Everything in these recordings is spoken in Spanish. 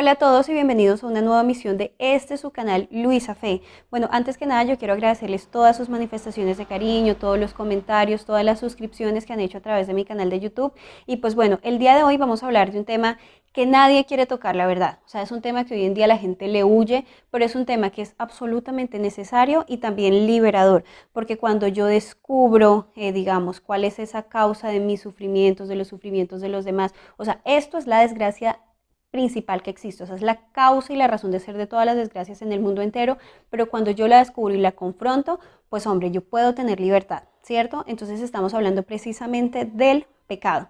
Hola a todos y bienvenidos a una nueva emisión de su canal Luisa Fe. Bueno, antes que nada yo quiero agradecerles todas sus manifestaciones de cariño, todos los comentarios, todas las suscripciones que han hecho a través de mi canal de YouTube. Y pues bueno, el día de hoy vamos a hablar de un tema que nadie quiere tocar, la verdad. O sea, es un tema que hoy en día la gente le huye, pero es un tema que es absolutamente necesario y también liberador, porque cuando yo descubro, digamos, cuál es esa causa de mis sufrimientos, de los sufrimientos de los demás, o sea, esto es la desgracia principal que existe, o sea, es la causa y la razón de ser de todas las desgracias en el mundo entero, pero cuando yo la descubro y la confronto, pues hombre, yo puedo tener libertad, ¿cierto? Entonces estamos hablando precisamente del pecado.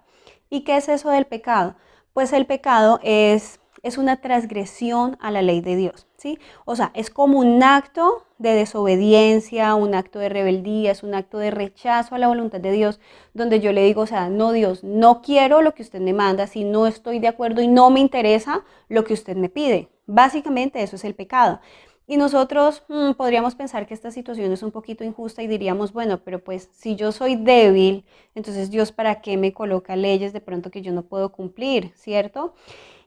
¿Y qué es eso del pecado? Pues el pecado es una transgresión a la ley de Dios, ¿sí? O sea, es como un acto de desobediencia, un acto de rebeldía, es un acto de rechazo a la voluntad de Dios, donde yo le digo, o sea, no Dios, no quiero lo que usted me manda, si no estoy de acuerdo y no me interesa lo que usted me pide. Básicamente eso es el pecado. Y nosotros podríamos pensar que esta situación es un poquito injusta y diríamos, bueno, pero pues si yo soy débil, entonces Dios para qué me coloca leyes de pronto que yo no puedo cumplir, ¿cierto?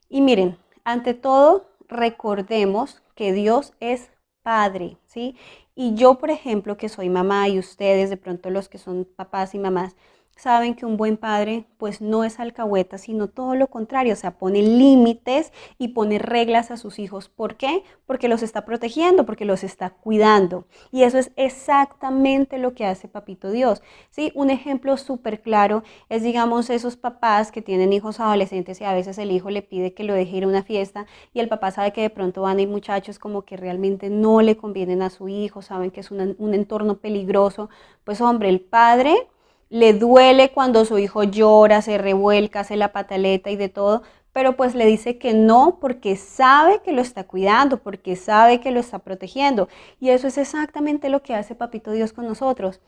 Y miren, ante todo, recordemos que Dios es Padre, ¿sí? Y yo, por ejemplo, que soy mamá y ustedes, de pronto los que son papás y mamás, saben que un buen padre pues no es alcahueta, sino todo lo contrario, o sea, pone límites y pone reglas a sus hijos. ¿Por qué? Porque los está protegiendo, porque los está cuidando. Y eso es exactamente lo que hace Papito Dios, ¿sí? Un ejemplo súper claro es, digamos, esos papás que tienen hijos adolescentes y a veces el hijo le pide que lo deje ir a una fiesta y el papá sabe que de pronto van a ir muchachos como que realmente no le convienen a su hijo, saben que es un entorno peligroso. Pues hombre, el padre le duele cuando su hijo llora, se revuelca, hace la pataleta y de todo, pero pues le dice que no porque sabe que lo está cuidando, porque sabe que lo está protegiendo. Y eso es exactamente lo que hace Papito Dios con nosotros.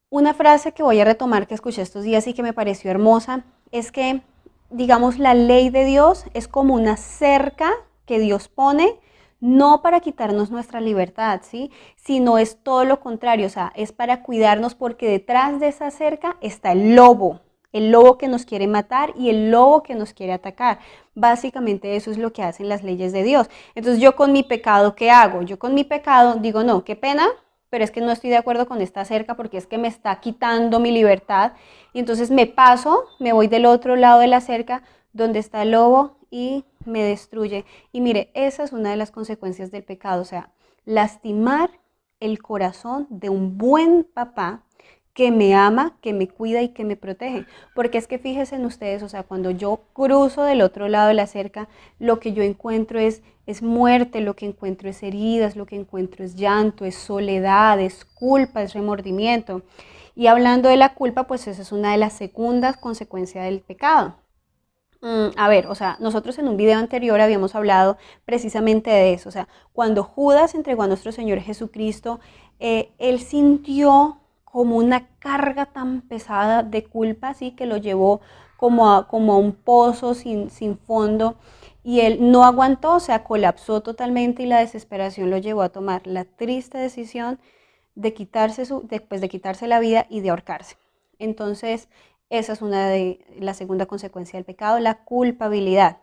Una frase que voy a retomar que escuché estos días y que me pareció hermosa es que, digamos, la ley de Dios es como una cerca que Dios pone, no para quitarnos nuestra libertad, ¿sí? Sino es todo lo contrario, o sea, es para cuidarnos porque detrás de esa cerca está el lobo que nos quiere matar y el lobo que nos quiere atacar. Básicamente eso es lo que hacen las leyes de Dios. Entonces yo con mi pecado, ¿qué hago? Yo con mi pecado digo, no, qué pena, pero es que no estoy de acuerdo con esta cerca porque es que me está quitando mi libertad. Y entonces me paso, me voy del otro lado de la cerca donde está el lobo y me destruye. Y mire, esa es una de las consecuencias del pecado, o sea, lastimar el corazón de un buen papá que me ama, que me cuida y que me protege. Porque es que fíjense en ustedes, o sea, cuando yo cruzo del otro lado de la cerca, lo que yo encuentro es muerte, lo que encuentro es heridas, lo que encuentro es llanto, es soledad, es culpa, es remordimiento. Y hablando de la culpa, pues esa es una de las segundas consecuencias del pecado. A ver, o sea, nosotros en un video anterior habíamos hablado precisamente de eso, o sea, cuando Judas entregó a nuestro Señor Jesucristo, él sintió como una carga tan pesada de culpa, así que lo llevó como a un pozo sin fondo y él no aguantó, o sea, colapsó totalmente y la desesperación lo llevó a tomar la triste decisión de de quitarse la vida y de ahorcarse. Entonces, esa es una de la segunda consecuencia del pecado, la culpabilidad.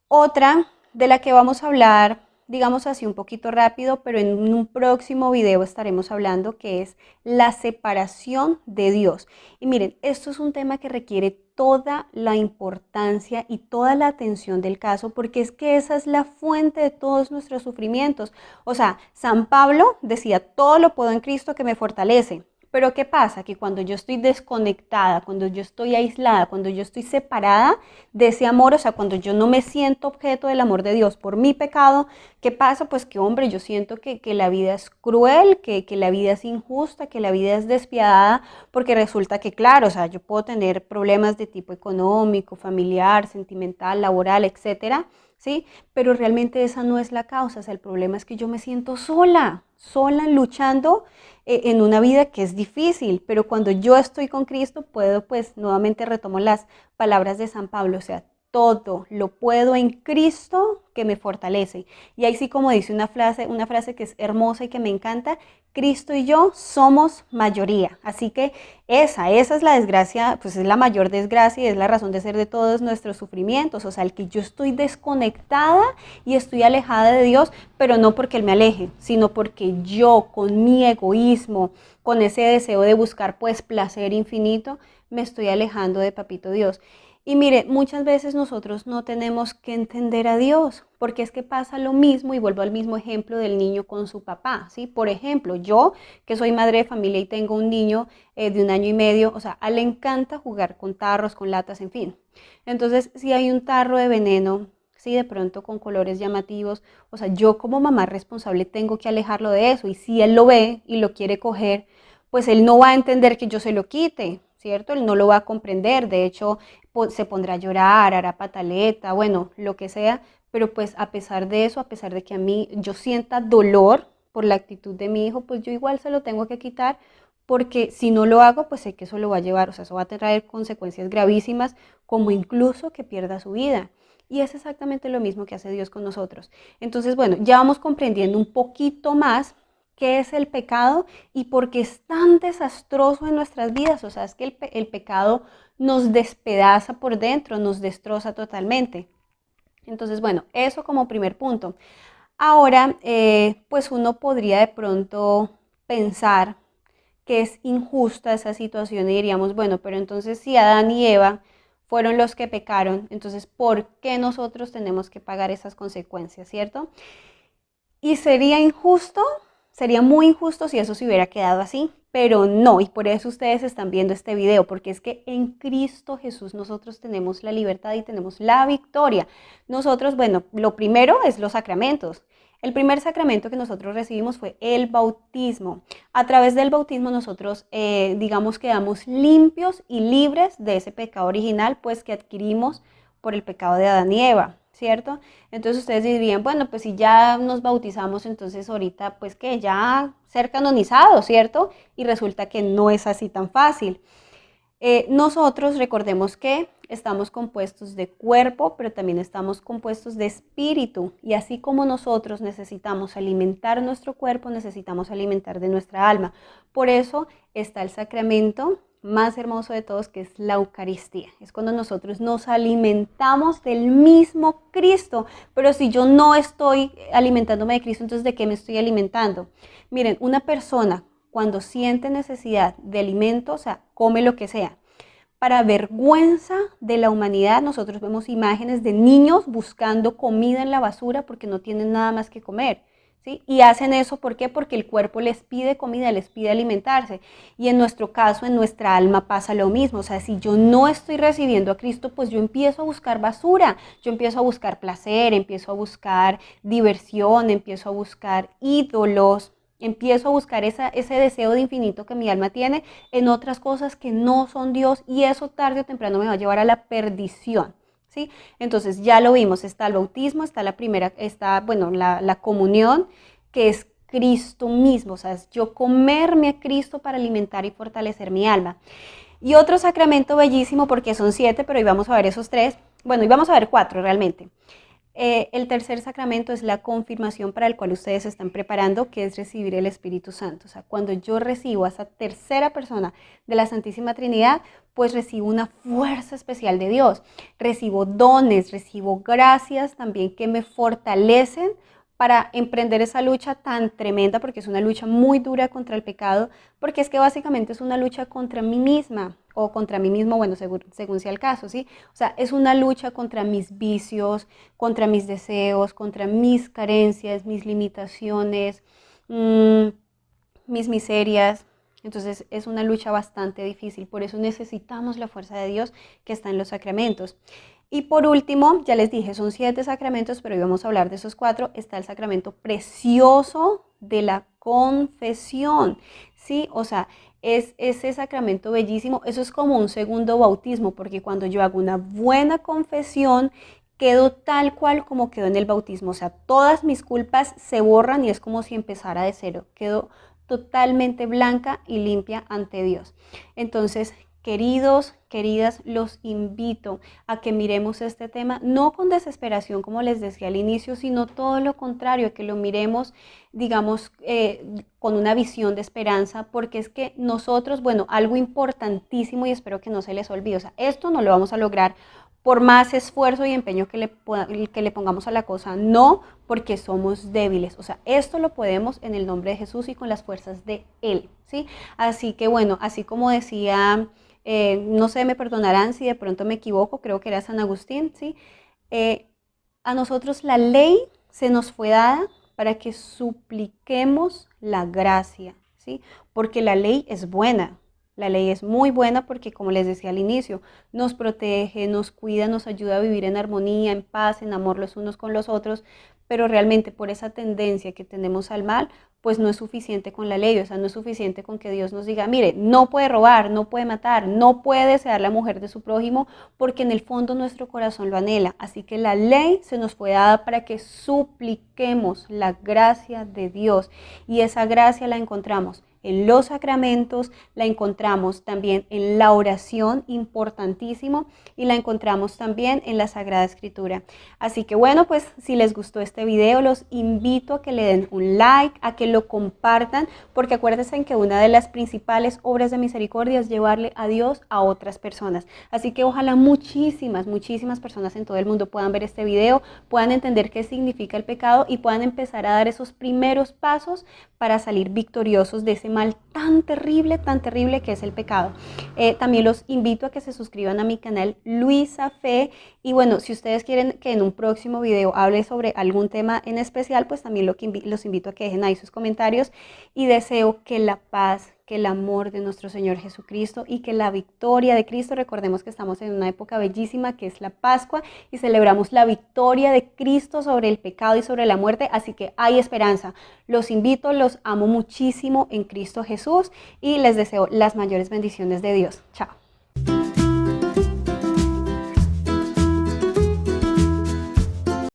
Otra de la que vamos a hablar, digamos así un poquito rápido, pero en un próximo video estaremos hablando, que es la separación de Dios. Y miren, esto es un tema que requiere toda la importancia y toda la atención del caso, porque es que esa es la fuente de todos nuestros sufrimientos. O sea, San Pablo decía, todo lo puedo en Cristo que me fortalece. Pero ¿qué pasa? Que cuando yo estoy desconectada, cuando yo estoy aislada, cuando yo estoy separada de ese amor, o sea, cuando yo no me siento objeto del amor de Dios por mi pecado, ¿qué pasa? Pues que, hombre, yo siento que la vida es cruel, que la vida es injusta, que la vida es despiadada, porque resulta que, claro, o sea, yo puedo tener problemas de tipo económico, familiar, sentimental, laboral, etcétera, ¿sí? Pero realmente esa no es la causa, o sea, el problema es que yo me siento sola, sola luchando en una vida que es difícil, pero cuando yo estoy con Cristo puedo, pues nuevamente retomo las palabras de San Pablo, o sea, todo lo puedo en Cristo que me fortalece. Y ahí sí, como dice una frase que es hermosa y que me encanta, Cristo y yo somos mayoría. Así que esa es la desgracia, pues es la mayor desgracia y es la razón de ser de todos nuestros sufrimientos. O sea, el que yo estoy desconectada y estoy alejada de Dios, pero no porque Él me aleje, sino porque yo con mi egoísmo, con ese deseo de buscar pues placer infinito, me estoy alejando de Papito Dios. Y mire, muchas veces nosotros no tenemos que entender a Dios, porque es que pasa lo mismo, y vuelvo al mismo ejemplo del niño con su papá, ¿sí? Por ejemplo, yo que soy madre de familia y tengo un niño de 1 año y medio, o sea, a él le encanta jugar con tarros, con latas, en fin. Entonces, si hay un tarro de veneno, sí, de pronto con colores llamativos, o sea, yo como mamá responsable tengo que alejarlo de eso, y si él lo ve y lo quiere coger, pues él no va a entender que yo se lo quite, ¿cierto? Él no lo va a comprender, de hecho se pondrá a llorar, hará pataleta, bueno, lo que sea, pero pues a pesar de eso, a pesar de que a mí yo sienta dolor por la actitud de mi hijo, pues yo igual se lo tengo que quitar, porque si no lo hago, pues sé que eso lo va a llevar, o sea, eso va a traer consecuencias gravísimas, como incluso que pierda su vida. Y es exactamente lo mismo que hace Dios con nosotros. Entonces, bueno, ya vamos comprendiendo un poquito más qué es el pecado y por qué es tan desastroso en nuestras vidas. O sea, es que el pecado nos despedaza por dentro, nos destroza totalmente. Entonces, bueno, eso como primer punto. Ahora, pues uno podría de pronto pensar que es injusta esa situación y diríamos, bueno, pero entonces si Adán y Eva fueron los que pecaron, entonces ¿por qué nosotros tenemos que pagar esas consecuencias, cierto? Y sería injusto, sería muy injusto si eso se hubiera quedado así, pero no, y por eso ustedes están viendo este video, porque es que en Cristo Jesús nosotros tenemos la libertad y tenemos la victoria. Nosotros, bueno, lo primero es los sacramentos. El primer sacramento que nosotros recibimos fue el bautismo. A través del bautismo nosotros, digamos, quedamos limpios y libres de ese pecado original, pues que adquirimos por el pecado de Adán y Eva, ¿cierto? Entonces ustedes dirían, bueno, pues si ya nos bautizamos, entonces ahorita pues que ya ser canonizado, ¿cierto? Y resulta que no es así tan fácil. Nosotros recordemos que estamos compuestos de cuerpo, pero también estamos compuestos de espíritu. Y así como nosotros necesitamos alimentar nuestro cuerpo, necesitamos alimentar de nuestra alma. Por eso está el sacramento más hermoso de todos, que es la Eucaristía. Es cuando nosotros nos alimentamos del mismo Cristo. Pero si yo no estoy alimentándome de Cristo, entonces ¿de qué me estoy alimentando? Miren, una persona cuando siente necesidad de alimento, o sea, come lo que sea. Para vergüenza de la humanidad, nosotros vemos imágenes de niños buscando comida en la basura porque no tienen nada más que comer, ¿sí? Y hacen eso, ¿por qué? Porque el cuerpo les pide comida, les pide alimentarse. Y en nuestro caso, en nuestra alma pasa lo mismo. O sea, si yo no estoy recibiendo a Cristo, pues yo empiezo a buscar basura, yo empiezo a buscar placer, empiezo a buscar diversión, empiezo a buscar ídolos, empiezo a buscar ese deseo de infinito que mi alma tiene en otras cosas que no son Dios, y eso tarde o temprano me va a llevar a la perdición, ¿sí? Entonces ya lo vimos, está el bautismo, está la primera, está, bueno, la comunión, que es Cristo mismo, o sea, es yo comerme a Cristo para alimentar y fortalecer mi alma. Y otro sacramento bellísimo, porque son 7, pero hoy vamos a ver esos 3, bueno, hoy vamos a ver 4 realmente. El tercer sacramento es la confirmación, para el cual ustedes se están preparando, que es recibir el Espíritu Santo. O sea, cuando yo recibo a esa tercera persona de la Santísima Trinidad, pues recibo una fuerza especial de Dios. Recibo dones, recibo gracias también que me fortalecen para emprender esa lucha tan tremenda, porque es una lucha muy dura contra el pecado, porque es que básicamente es una lucha contra mí misma, o contra mí mismo, bueno, según sea el caso, ¿sí? O sea, es una lucha contra mis vicios, contra mis deseos, contra mis carencias, mis limitaciones, mis miserias. Entonces es una lucha bastante difícil, por eso necesitamos la fuerza de Dios que está en los sacramentos. Y por último, ya les dije, son 7 sacramentos, pero hoy vamos a hablar de esos 4. Está el sacramento precioso de la confesión, ¿sí? O sea, es ese sacramento bellísimo. Eso es como un segundo bautismo, porque cuando yo hago una buena confesión, quedo tal cual como quedó en el bautismo. O sea, todas mis culpas se borran y es como si empezara de cero. Quedo totalmente blanca y limpia ante Dios. Entonces, Queridos, queridas, los invito a que miremos este tema no con desesperación, como les decía al inicio, sino todo lo contrario, que lo miremos, digamos, con una visión de esperanza, porque es que nosotros, bueno, algo importantísimo y espero que no se les olvide, o sea, esto no lo vamos a lograr por más esfuerzo y empeño que le pongamos a la cosa, no porque somos débiles, o sea, esto lo podemos en el nombre de Jesús y con las fuerzas de Él, ¿sí? Así que bueno, así como decía no sé, me perdonarán si de pronto me equivoco, creo que era San Agustín, ¿sí? Eh, a nosotros la ley se nos fue dada para que supliquemos la gracia, ¿sí? Porque la ley es buena, la ley es muy buena porque, como les decía al inicio, nos protege, nos cuida, nos ayuda a vivir en armonía, en paz, en amor los unos con los otros, pero realmente por esa tendencia que tenemos al mal, pues no es suficiente con la ley, o sea, no es suficiente con que Dios nos diga, mire, no puede robar, no puede matar, no puede desear la mujer de su prójimo, porque en el fondo nuestro corazón lo anhela. Así que la ley se nos fue dada para que supliquemos la gracia de Dios, y esa gracia la encontramos en los sacramentos, la encontramos también en la oración, importantísimo, y la encontramos también en la Sagrada Escritura. Así que bueno, pues si les gustó este video, los invito a que le den un like, a que lo compartan, porque acuérdense en que una de las principales obras de misericordia es llevarle a Dios a otras personas. Así que ojalá muchísimas, muchísimas personas en todo el mundo puedan ver este video, puedan entender qué significa el pecado y puedan empezar a dar esos primeros pasos para salir victoriosos de ese mal tan terrible que es el pecado. También los invito a que se suscriban a mi canal Luisa Fe, y bueno, si ustedes quieren que en un próximo video hable sobre algún tema en especial, pues también los invito a que dejen ahí sus comentarios, y deseo que la paz, que el amor de nuestro Señor Jesucristo y que la victoria de Cristo, recordemos que estamos en una época bellísima que es la Pascua y celebramos la victoria de Cristo sobre el pecado y sobre la muerte, así que hay esperanza. Los invito, los amo muchísimo en Cristo Jesús y les deseo las mayores bendiciones de Dios. Chao.